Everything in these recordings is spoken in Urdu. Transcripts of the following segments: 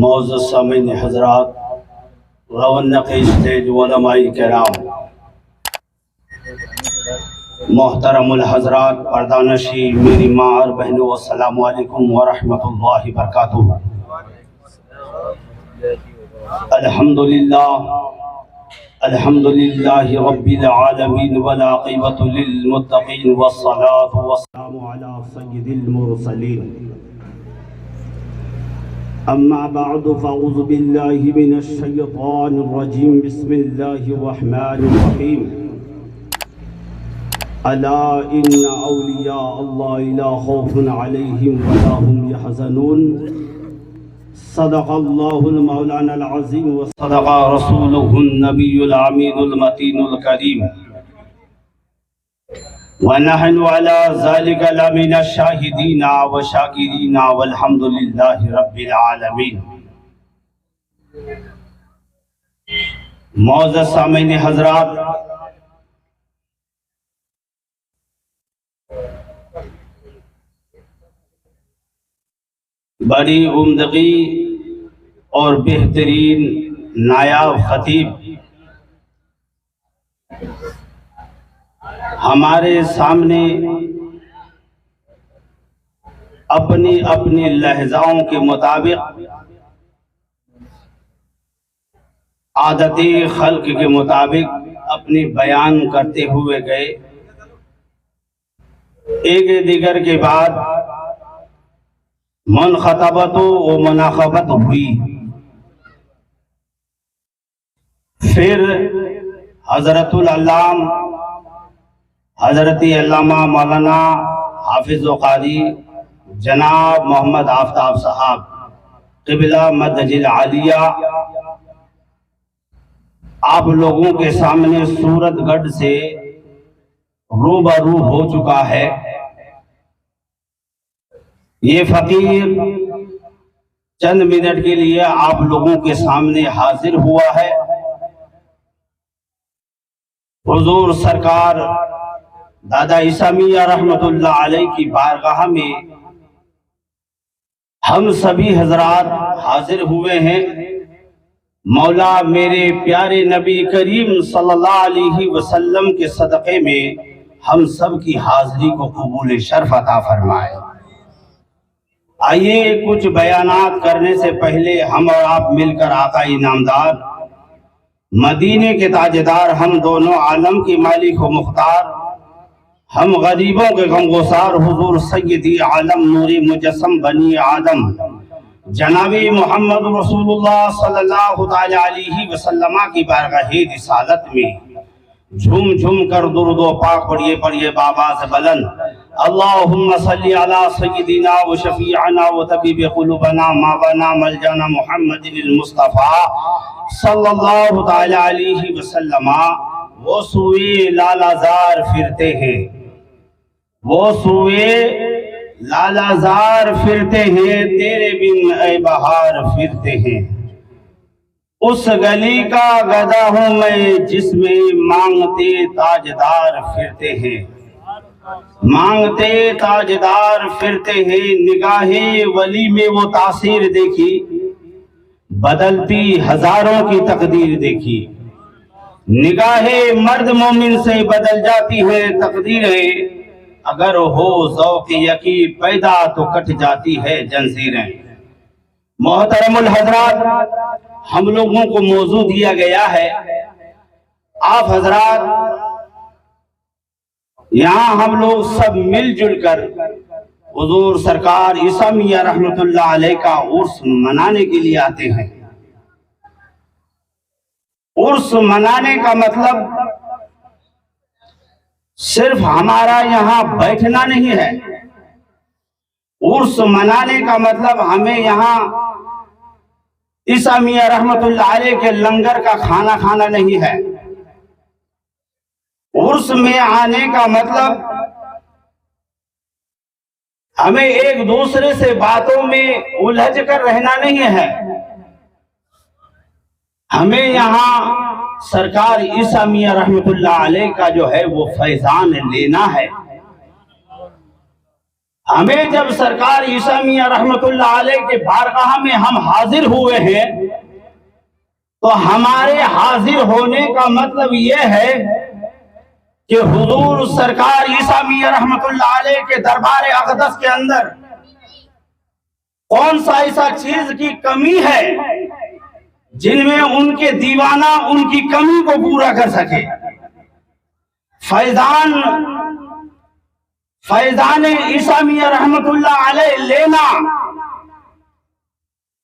معزز سامعین حضرات، رونق اسٹیج علماء کرام، محترم الحضرات، پردانشی، میری ماں اور بہنوں، السلام علیکم ورحمۃ اللہ وبرکاتہ۔ الحمدللہ رب العالمین والعاقبۃ للمتقین والصلاة والسلام علی سید المرسلین۔ اما بعد فاعوذ باللہ من الشیطان الرجیم، بسم اللہ الرحمن الرحیم۔ الا ان اولیاء اللہ لا خوف علیہم ولا هم يحزنون، صدق اللہ المولانا العظیم وصدق رسولہ النبی الامین المتین الکریم، ونحن على ذلك لمن الشاہدین والشاکرین والحمد للہ رب العالمین۔ معزز سامعین حضرات، بڑی عمدگی اور بہترین نایاب خطیب ہمارے سامنے اپنی اپنی لہجاؤں کے مطابق، عادت خلق کے مطابق اپنی بیان کرتے ہوئے گئے۔ ایک دیگر کے بعد منخطبت و مناخبت ہوئی، پھر حضرت العلام حضرت علامہ مولانا حافظ و قاری جناب محمد آفتاب صاحب قبلہ مدج العالیہ آپ لوگوں کے سامنے صورت گڑھ سے روبرو ہو چکا ہے۔ یہ فقیر چند منٹ کے لیے آپ لوگوں کے سامنے حاضر ہوا ہے۔ حضور سرکار دادا عیسیٰ میاں رحمت اللہ علیہ کی بارگاہ میں ہم سبھی حضرات حاضر ہوئے ہیں۔ مولا میرے پیارے نبی کریم صلی اللہ علیہ وسلم کے صدقے میں ہم سب کی حاضری کو قبول شرف عطا فرمائے۔ آئیے کچھ بیانات کرنے سے پہلے ہم اور آپ مل کر آقا انعامدار، مدینے کے تاجدار، ہم دونوں عالم کی مالک و مختار، ہم غریبوں کے غمگسار، حضور سیدی عالم نوری مجسم بنی آدم جناب محمد رسول اللہ صلی اللہ تعالی علیہ وسلم کی بارگاہ رسالت میں جھوم جھوم کر درود و پاک پڑھیے بابا سے بلند، اللہم صلی علی سیدنا و شفیعنا و طبیب قلوبنا مابنا ملجانا محمد المصطفیٰ صلی اللہ تعالی علیہ وسلم۔ وہ سوئے لالازار پھرتے ہیں، وہ سوئے لالازار پھرتے ہیں، تیرے بن اے بہار پھرتے ہیں۔ اس گلی کا گدھا ہوں میں جس میں مانگتے تاجدار پھرتے ہیں، مانگتے تاجدار پھرتے ہیں۔ نگاہ ولی میں وہ تاثیر دیکھی، بدلتی ہزاروں کی تقدیر دیکھی۔ نگاہ مرد مومن سے بدل جاتی ہے تقدیریں، اگر ہو ذوق یقی پیدا تو کٹ جاتی ہے جنزیریں۔ محترم الحضرات، ہم لوگوں کو موضوع دیا گیا ہے، آپ حضرات یہاں ہم لوگ سب مل جل کر حضور سرکار عیسیٰ میاں رحمت اللہ علیہ کا عرس منانے کے لیے آتے ہیں۔ عرس منانے کا مطلب صرف ہمارا یہاں بیٹھنا نہیں ہے، عرس منانے کا مطلب ہمیں یہاں عیسیٰ میاں رحمت اللہ علیہ کے لنگر کا کھانا کھانا نہیں ہے۔ عرس میں آنے کا مطلب ہمیں ایک دوسرے سے باتوں میں الجھ کر رہنا نہیں ہے، ہمیں یہاں سرکار عیسیٰ میاں رحمت اللہ علیہ کا جو ہے وہ فیضان لینا ہے۔ ہمیں جب سرکار عیسیٰ میاں رحمت اللہ علیہ کے بارگاہ میں ہم حاضر ہوئے ہیں تو ہمارے حاضر ہونے کا مطلب یہ ہے کہ حضور سرکار عیسیٰ میاں رحمت اللہ علیہ کے دربار اقدس کے اندر کون سا ایسا چیز کی کمی ہے جن میں ان کے دیوانہ ان کی کمی کو پورا کر سکے. فیضان عیسیٰ میاں رحمت اللہ علیہ لینا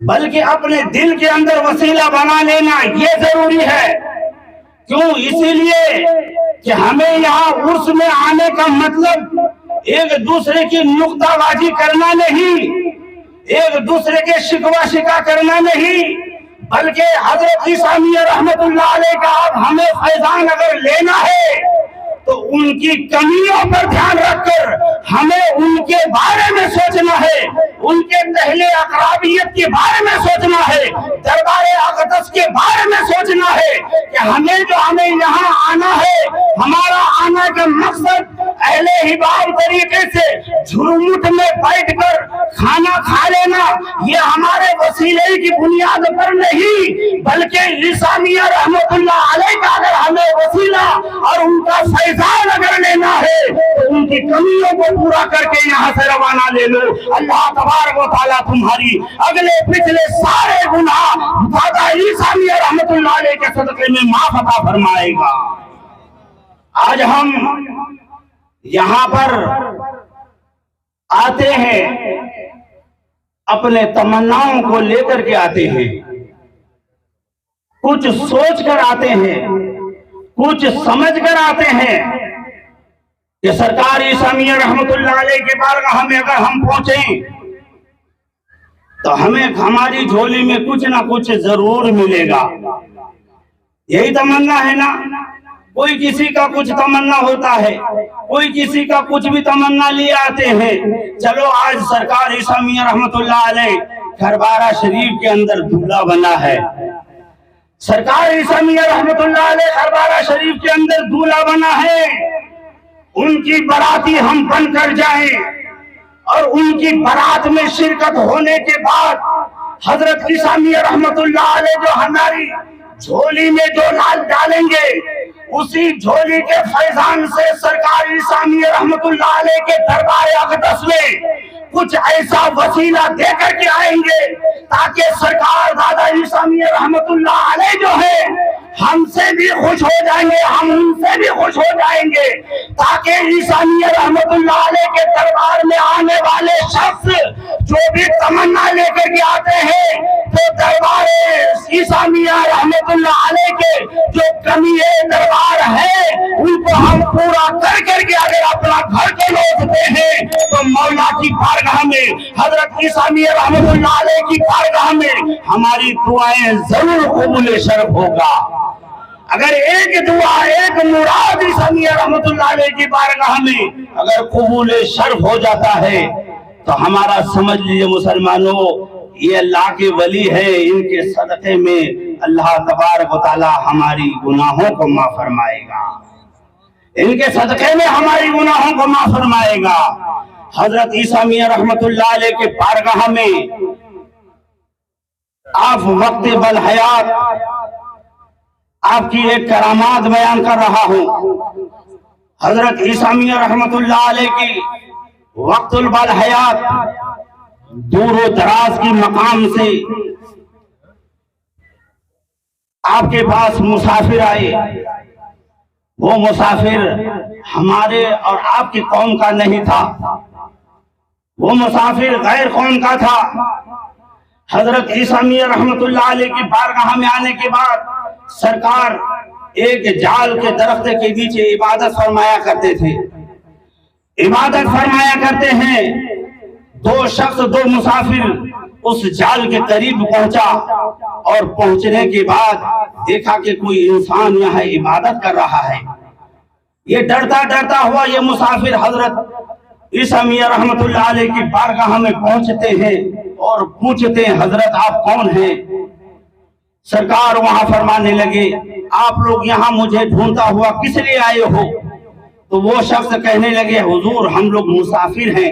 بلکہ اپنے دل کے اندر وسیلہ بنا لینا یہ ضروری ہے. کیوں؟ اسی لیے کہ ہمیں یہاں عرس میں آنے کا مطلب ایک دوسرے کی نکتہ بازی کرنا نہیں، ایک دوسرے کے شکوہ شکا کرنا نہیں، بلکہ حضرت عیسیٰ میاں رحمت اللہ علیہ کا اب ہمیں فیضان اگر لینا ہے تو ان کی کمیوں پر دھیان رکھ کر ہمیں ان کے بارے میں سوچنا ہے، ان کے پہلے اقرابیت کے بارے میں سوچنا ہے، دربار اقدس کے بارے میں سوچنا ہے کہ ہمیں یہاں آنا ہے، ہمارا آنا کا مقصد اہل حباب طریقے سے جھرمٹ میں بیٹھ کر کھانا کھا لینا یہ ہمارے وسیلے کی بنیاد پر نہیں، بلکہ عیسیٰ میاں رحمت اللہ علیہ کا اگر ہمیں وسیلہ اور ان کا فیضان اگر لینا ہے تو ان کی کمیوں کو پورا کر کے یہاں سے روانہ لے لو. اللہ تبارک و تعالیٰ تمہاری اگلے پچھلے سارے گناہ دادا عیسیٰ میاں رحمت اللہ علیہ کے صدقے میں معاف عطا فرمائے گا. آج ہم یہاں پر آتے ہیں، اپنے تمناؤں کو لے کر کے آتے ہیں، کچھ سوچ کر آتے ہیں، کچھ سمجھ کر آتے ہیں کہ سرکار عیسیٰ میاں رحمت اللہ علیہ کے بارگاہ میں اگر ہم پہنچیں تو ہمیں ہماری جھولی میں کچھ نہ کچھ ضرور ملے گا. یہی تمنا ہے نا؟ کوئی کسی کا کچھ تمنا ہوتا ہے، کوئی کسی کا کچھ بھی تمنا لیے آتے ہیں. چلو آج سرکار عیسیٰ میاں رحمت اللہ علیہ دربارہ شریف کے اندر دولہا بنا ہے، سرکار عیسیٰ میاں رحمت اللہ علیہ دربارہ شریف کے اندر دولہا بنا ہے، ان کی باراتی ہم بن کر جائیں اور ان کی بارات میں شرکت ہونے کے بعد حضرت عیسیٰ میاں رحمت اللہ علیہ جو ہماری جھولی میں جو لال ڈالیں گے اسی جھولی کے فیضان سے سرکار عیسیٰ میاں رحمت اللہ علیہ کے دربار اقدس میں کچھ ایسا وسیلہ دے کر کے آئیں گے تاکہ سرکار دادا عیسیٰ میاں رحمت اللہ علیہ جو ہے ہم سے بھی خوش ہو جائیں گے، ہم ان سے بھی خوش ہو جائیں گے، تاکہ عیسیٰ میاں رحمت اللہ علیہ کے دربار میں آنے والے شخص جو بھی تمنا لے کر کے آتے ہیں تو دربار عیسیٰ میاں رحمت اللہ علیہ کے جو کمی دربار ہے ان کو ہم پورا کر کے اگر اپنا گھر کو لوٹتے ہیں تو مولا کی بارگاہ میں حضرت عیسیٰ میاں رحمت اللہ علیہ کی بارگاہ میں ہماری دعائیں ضرور قبول شرف ہوگا. اگر ایک دعا ایک مراد عیسیٰ میاں رحمت اللہ علیہ کی بارگاہ میں اگر قبول شرف ہو جاتا ہے تو ہمارا سمجھ لیجئے مسلمانوں یہ اللہ کے ولی ہے، ان کے صدقے میں اللہ تبارک و تعالی ہماری گناہوں کو معاف فرمائے گا، ان کے صدقے میں ہماری گناہوں کو معاف فرمائے گا. حضرت عیسیٰ میاں رحمت اللہ علیہ کے بارگاہ میں آپ وقت بالحیات آپ کی ایک کرامات بیان کر رہا ہوں. حضرت عیسیٰ میاں رحمت اللہ علیہ کی وقت البالحیات دور و دراز کی مقام سے آپ کے پاس مسافر آئے. وہ مسافر ہمارے اور آپ کی قوم کا نہیں تھا، وہ مسافر غیر قوم کا تھا. حضرت عیسیٰ میاں رحمت اللہ علیہ کی بارگاہ میں آنے کے بعد سرکار ایک جال کے درخت کے نیچے عبادت فرمایا کرتے تھے. عبادت فرمایا کرتے ہیں. دو شخص دو مسافر اس جال کے قریب پہنچا اور پہنچنے کے بعد دیکھا کہ کوئی انسان یہاں عبادت کر رہا ہے. یہ ڈرتا ڈرتا ہوا یہ مسافر حضرت عیسیٰ میاں رحمت اللہ علیہ کی بارگاہ میں پہنچتے ہیں اور پوچھتے ہیں حضرت آپ کون ہیں؟ سرکار وہاں فرمانے لگے آپ لوگ یہاں مجھے ڈھونڈتا ہوا کس لیے آئے ہو؟ تو وہ شخص کہنے لگے حضور ہم لوگ مسافر ہیں،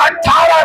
18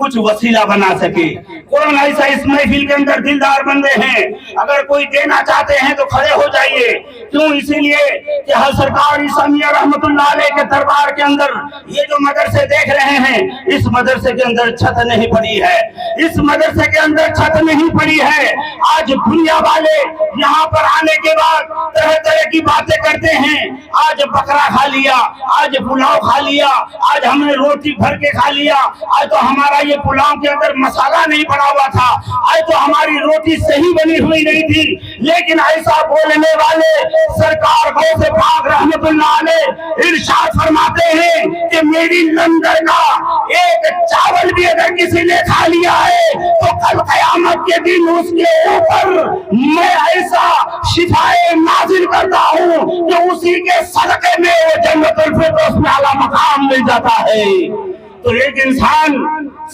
کچھ وسیلہ بنا سکے۔ قرآن ایسا اس محفل کے اندر دلدار بندے ہیں، اگر کوئی دینا چاہتے ہیں تو کھڑے ہو جائیے۔ کیوں؟ اسی لیے کہ سرکار عیسیٰ میاں رحمت اللہ علیہ کے دربار کے اندر یہ جو مدرسے دیکھ رہے ہیں، اس مدرسے کے اندر چھت نہیں پڑی ہے، اس مدرسے کے اندر چھت نہیں پڑی ہے۔ آج دنیا والے یہاں پر آنے کے بعد طرح طرح کی باتیں کرتے ہیں، آج بکرا کھا لیا، آج پلاؤ کھا لیا، آج ہم نے روٹی بھر کے کھا لیا، آج تو ہمارا یہ پلاؤ کے اندر مسالہ نہیں پڑا ہوا تھا، آج تو ہماری روٹی صحیح بنی ہوئی نہیں تھی۔ لیکن ایسا بولنے والے سرکار غوث پاک رحمت اللہ علیہ ارشاد فرماتے ہیں کہ میری لنگر کا ایک چاول بھی اگر کسی نے کھا لیا ہے تو کل قیامت کے دن اس کے اوپر میں ایسا شفائے نازل کرتا ہوں کہ اسی کے صدقے میں وہ جنت الفردوس میں اعلیٰ مقام مل جاتا ہے۔ تو ایک انسان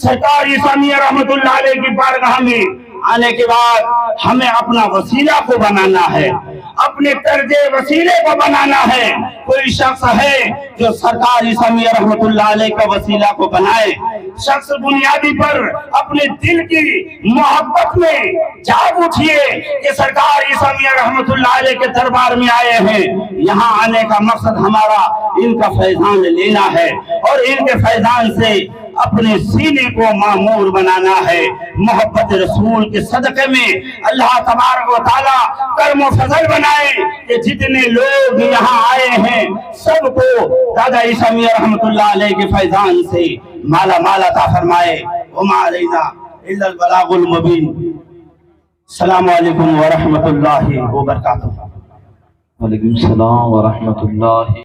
سرکار عیسیٰ میاں رحمت اللہ علیہ کی بارگاہ میں آنے کے بعد ہمیں اپنا وسیلہ کو بنانا ہے، اپنے طرز وسیلے کو بنانا ہے۔ کوئی شخص ہے جو سرکار عیسیٰ میاں رحمت اللہ علیہ کا وسیلہ کو بنائے، شخص بنیادی پر اپنے دل کی محبت میں جاگ اٹھیے کہ سرکار عیسیٰ میاں رحمت اللہ علیہ کے دربار میں آئے ہیں، یہاں آنے کا مقصد ہمارا ان کا فیضان لینا ہے اور ان کے فیضان سے اپنے سینے کو معمور بنانا ہے۔ محبت رسول کے صدقے میں اللہ تبارک و تعالیٰ کرم و فضل بنائے کہ جتنے لوگ یہاں آئے ہیں سب کو دادا عیسیٰ میاں رحمت اللہ علیہ کے فیضان سے مالا مال عطا فرمائے۔ وما علینا الا البلاغ المبین۔ السلام علیکم ورحمۃ اللہ وبرکاتہ۔ وعلیکم السلام ورحمۃ اللہ